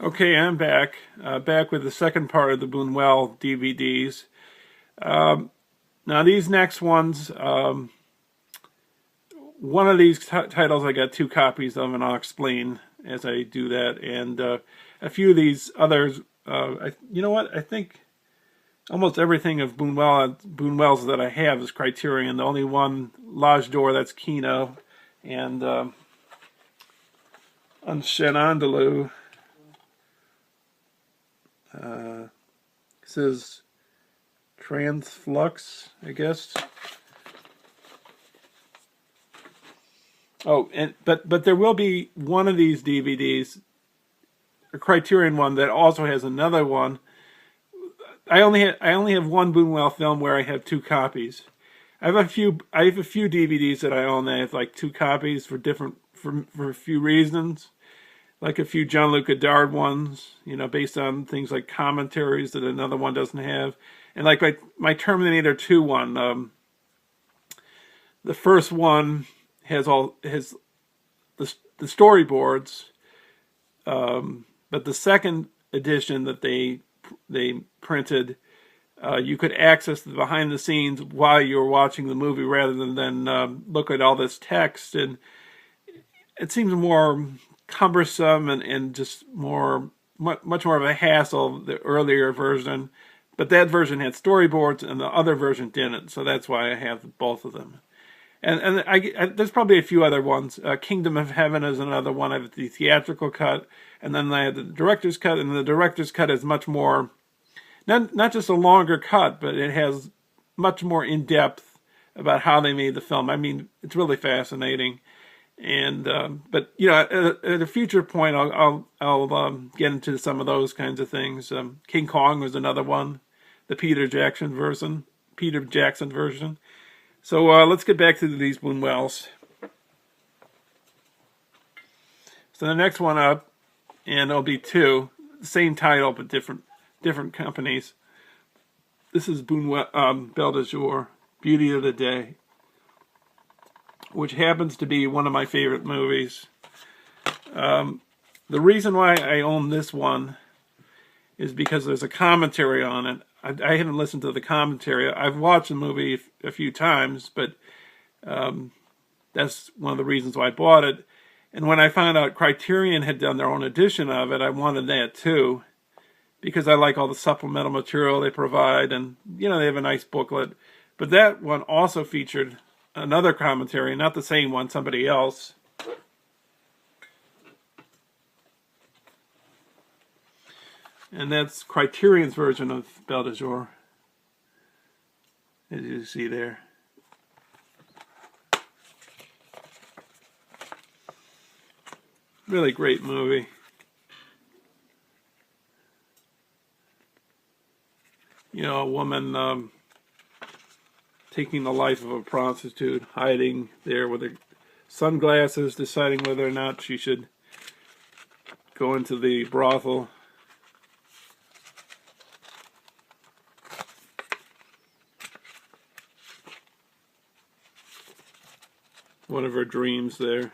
Okay, I'm back. Back with the second part of the Bunuel DVDs. Now these next ones, one of these titles I got two copies of, and I'll explain as I do that. And a few of these others, you know what? I think almost everything of Bunuel's that I have is Criterion. The only one, L'Age d'Or, that's Kino, and Un Chien Andalou. This is Transflux, I guess. Oh, but there will be one of these DVDs, a Criterion one, that also has another one. I only have one Bunuel film where I have two copies. I have a few DVDs that I own that I have like two copies for a few reasons. Like a few Jean-Luc Godard ones, you know, based on things like commentaries that another one doesn't have. And like my Terminator 2 one, the first one has the storyboards, but the second edition that they printed, you could access the behind the scenes while you were watching the movie rather than look at all this text. And it seems more cumbersome and just much more of a hassle, the earlier version. But that version had storyboards and the other version didn't, so that's why I have both of them. And there's probably a few other ones. Kingdom of Heaven is another one. I have the theatrical cut, and then I have the director's cut, and the director's cut is much more, not just a longer cut, but it has much more in-depth about how they made the film. I mean, it's really fascinating. And but you know, at a future point, I'll get into some of those kinds of things. King Kong was another one, the Peter Jackson version. So let's get back to these Bunuels. So the next one up, and there'll be two, same title but different companies. This is Bunuel, Belle de Jour, Beauty of the Day, which happens to be one of my favorite movies. The reason why I own this one is because there's a commentary on it. I haven't listened to the commentary. I've watched the movie a few times, but that's one of the reasons why I bought it. And when I found out Criterion had done their own edition of it, I wanted that too, because I like all the supplemental material they provide, and you know, they have a nice booklet. But that one also featured another commentary, not the same one, somebody else. And that's Criterion's version of Belle de Jour, as you see there. Really great movie. You know, a woman taking the life of a prostitute, hiding there with her sunglasses, deciding whether or not she should go into the brothel. One of her dreams there.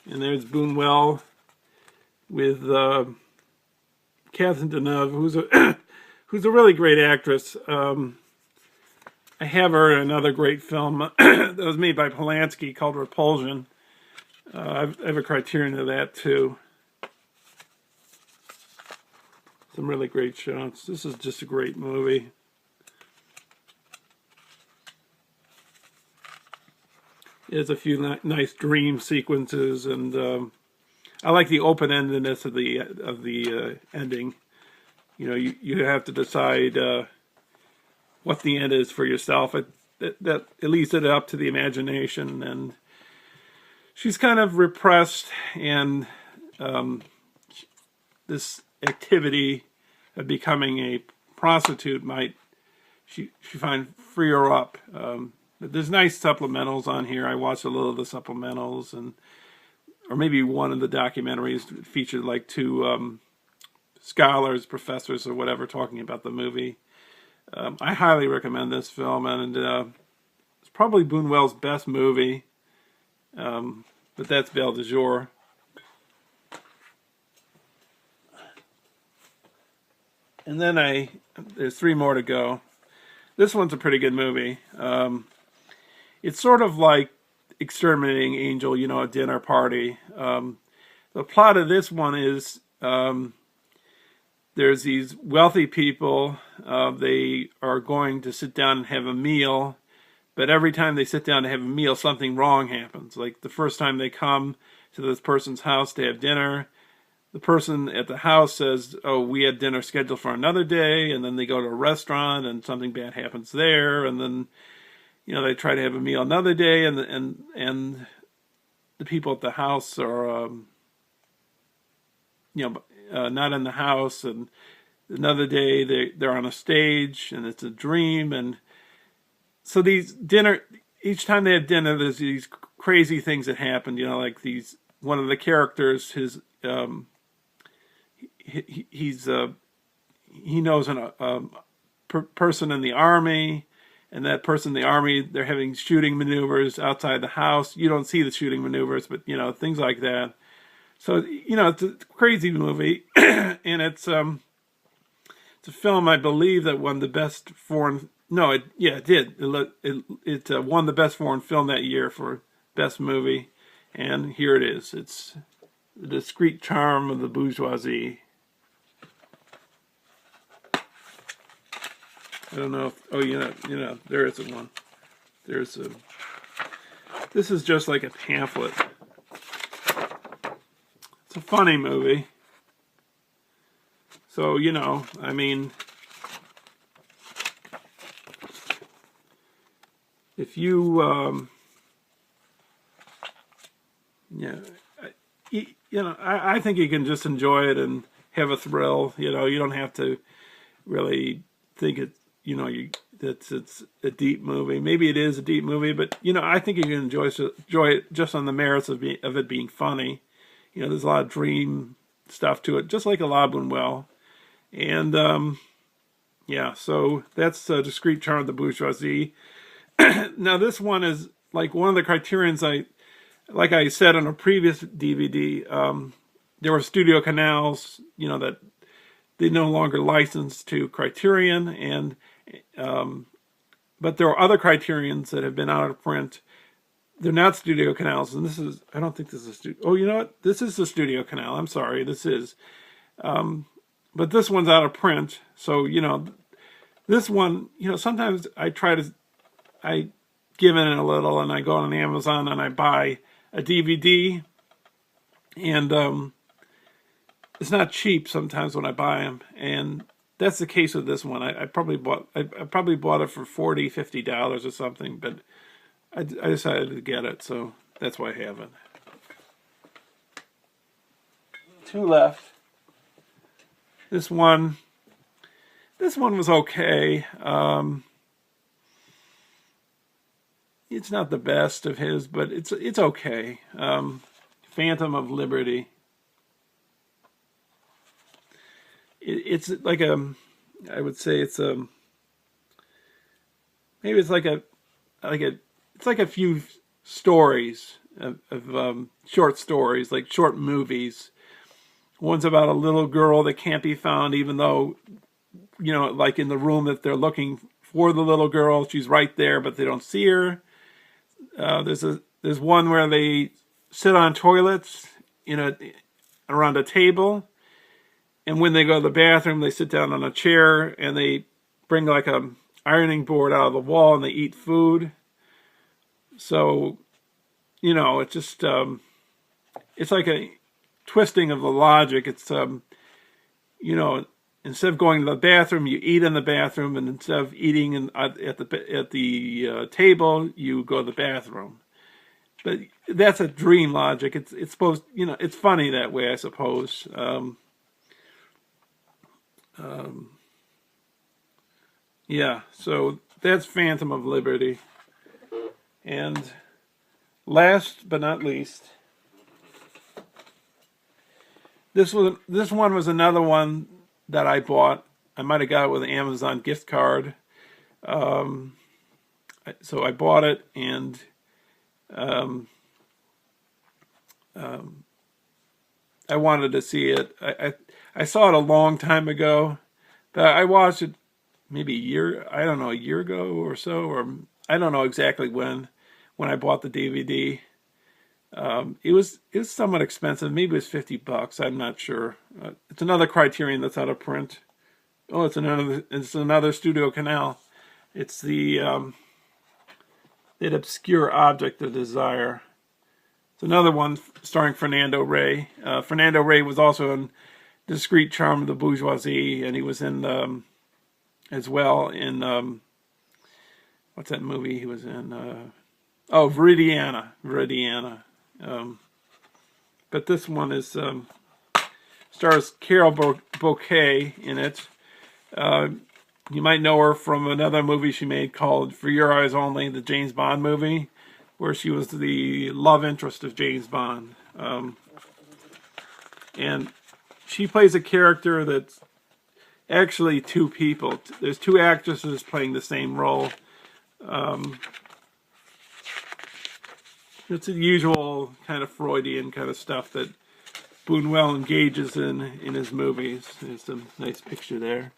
And there's Bunuel with Catherine Deneuve, who's a really great actress. I have her in another great film that was made by Polanski called Repulsion. I have a Criterion of that too. Some really great shots. This is just a great movie. There's a few nice dream sequences, and I like the open-endedness of the ending. You know, you have to decide what the end is for yourself. It leaves it up to the imagination, and she's kind of repressed, and this activity of becoming a prostitute might she find free her up. But there's nice supplementals on here. I watched a little of the supplementals, or maybe one of the documentaries featured like two scholars, professors, or whatever talking about the movie. I highly recommend this film, and it's probably Bunuel's best movie. But that's Belle de Jour. And then there's 3 more to go. This one's a pretty good movie. It's sort of like Exterminating Angel, you know, a dinner party. The plot of this one is there's these wealthy people. They are going to sit down and have a meal. But every time they sit down to have a meal, something wrong happens. Like the first time they come to this person's house to have dinner, the person at the house says, oh, we had dinner scheduled for another day, and then they go to a restaurant and something bad happens there, and then, you know, they try to have a meal another day, and the people at the house are, not in the house, and another day they're on a stage, and it's a dream, and so each time they have dinner, there's these crazy things that happen, you know, like one of the characters, he knows a person in the army, and that person in the army, they're having shooting maneuvers outside the house. You don't see the shooting maneuvers, but, you know, things like that. So, you know, it's a crazy movie, and it's a film, I believe, that won the best foreign... No, it did. It won the best foreign film that year for best movie, and here it is. It's The Discreet Charm of the Bourgeoisie. I don't know if, there isn't one. This is just like a pamphlet. It's a funny movie. So, you know, I mean, if you, I think you can just enjoy it and have a thrill. You know, you don't have to really think it's a deep movie. Maybe it is a deep movie, but, you know, I think you can enjoy it just on the merits of it being funny. You know, there's a lot of dream stuff to it, just like a la Bunuel. And, so that's Discreet Charm of the Bourgeoisie. Now, this one is like one of the criterions like I said on a previous DVD, there were studio canals, you know, that they no longer licensed to Criterion, and but there are other Criterions that have been out of print. They're not studio canals, and I don't think this is a studio. Oh, you know what? This is the studio canal. I'm sorry, this is. But this one's out of print, so, you know, this one, you know, sometimes I give in a little, and I go on Amazon and I buy a DVD, and it's not cheap sometimes when I buy them, and that's the case with this one. I probably bought it for $40, $50 or something, but I decided to get it, so that's why I have it. 2 left. This one was okay. It's not the best of his, but it's okay. Phantom of Liberty. It's like I would say it's maybe it's like a few stories of short stories, like short movies. One's about a little girl that can't be found, even though, you know, like in the room that they're looking for the little girl, she's right there, but they don't see her. There's one where they sit on toilets, you know, around a table, and when they go to the bathroom, they sit down on a chair and they bring like a ironing board out of the wall and they eat food. So, you know, it's just it's like a twisting of the logic. It's you know, instead of going to the bathroom, you eat in the bathroom, and instead of eating at the table, you go to the bathroom. But that's a dream logic. It's supposed, you know, it's funny that way, I suppose. Yeah, so that's Phantom of Liberty. And last but not least, this one was another one that I bought. I might have got it with an Amazon gift card. So I bought it, and I wanted to see it. I saw it a long time ago, but I watched it maybe a year ago or so, or I don't know exactly when I bought the DVD. It was somewhat expensive. Maybe it was $50. I'm not sure. It's another Criterion that's out of print. Oh, it's another Studio Canal. It's that Obscure Object of Desire. It's another one starring Fernando Rey. Fernando Rey was also in Discreet Charm of the Bourgeoisie, and he was in as well in what's that movie he was in? Viridiana. But this one is stars Carol Bouquet in it. You might know her from another movie she made called For Your Eyes Only, the James Bond movie, where she was the love interest of James Bond. And she plays a character that's actually two people. There's two actresses playing the same role. It's the usual kind of Freudian kind of stuff that Bunuel engages in his movies. There's a nice picture there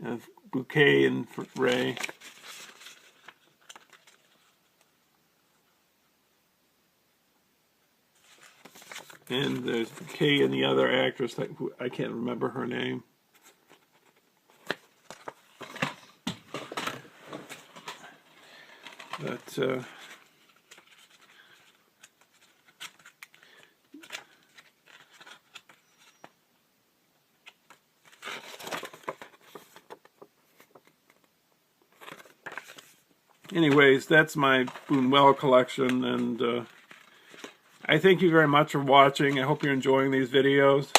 of Bouquet and Ray. And there's Bouquet and the other actress, I can't remember her name. But anyways, that's my Bunuel collection, and I thank you very much for watching. I hope you're enjoying these videos.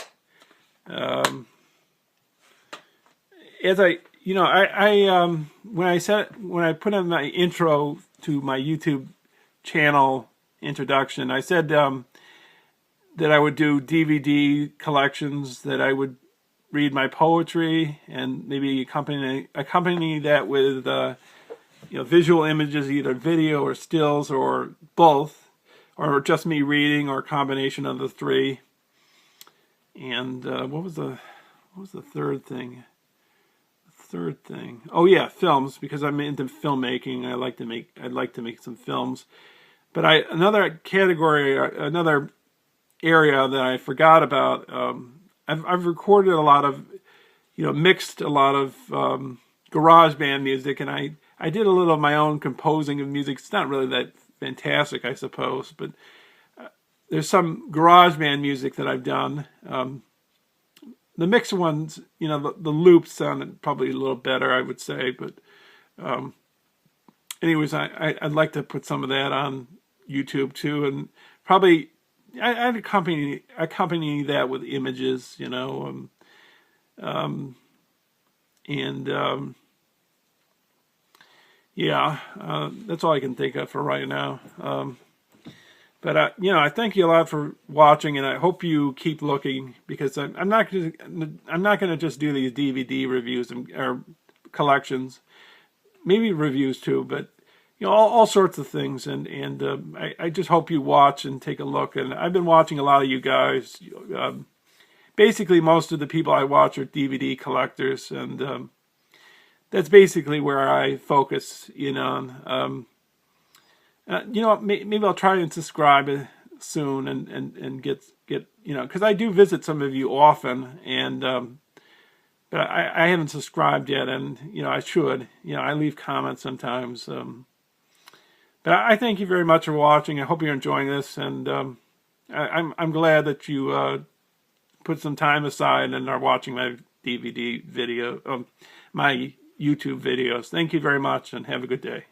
When I put in my intro to my YouTube channel introduction, I said that I would do DVD collections, that I would read my poetry, and maybe accompany that with visual images, either video or stills or both, or just me reading, or a combination of the three. And what was the third thing? Oh yeah, films, because I'm into filmmaking. I'd like to make some films. But another category, another area that I forgot about. I've recorded a lot of, mixed a lot of garage band music, and I did a little of my own composing of music. It's not really that fantastic, I suppose, but there's some garage band music that I've done. The mixed ones, the loops sounded probably a little better, I would say. But anyways, I'd like to put some of that on YouTube too, and probably I'd accompany that with images, yeah, that's all I can think of for right now. But I thank you a lot for watching, and I hope you keep looking, because I'm not going to just do these DVD reviews or collections, maybe reviews too, but all sorts of things, and I just hope you watch and take a look. And I've been watching a lot of you guys. Basically, most of the people I watch are DVD collectors, and that's basically where I focus in on. Maybe I'll try and subscribe soon and get because I do visit some of you often, and but I haven't subscribed yet, and I should. I leave comments sometimes. But I thank you very much for watching. I hope you're enjoying this, and I'm glad that you put some time aside and are watching my DVD video, my YouTube videos. Thank you very much, and have a good day.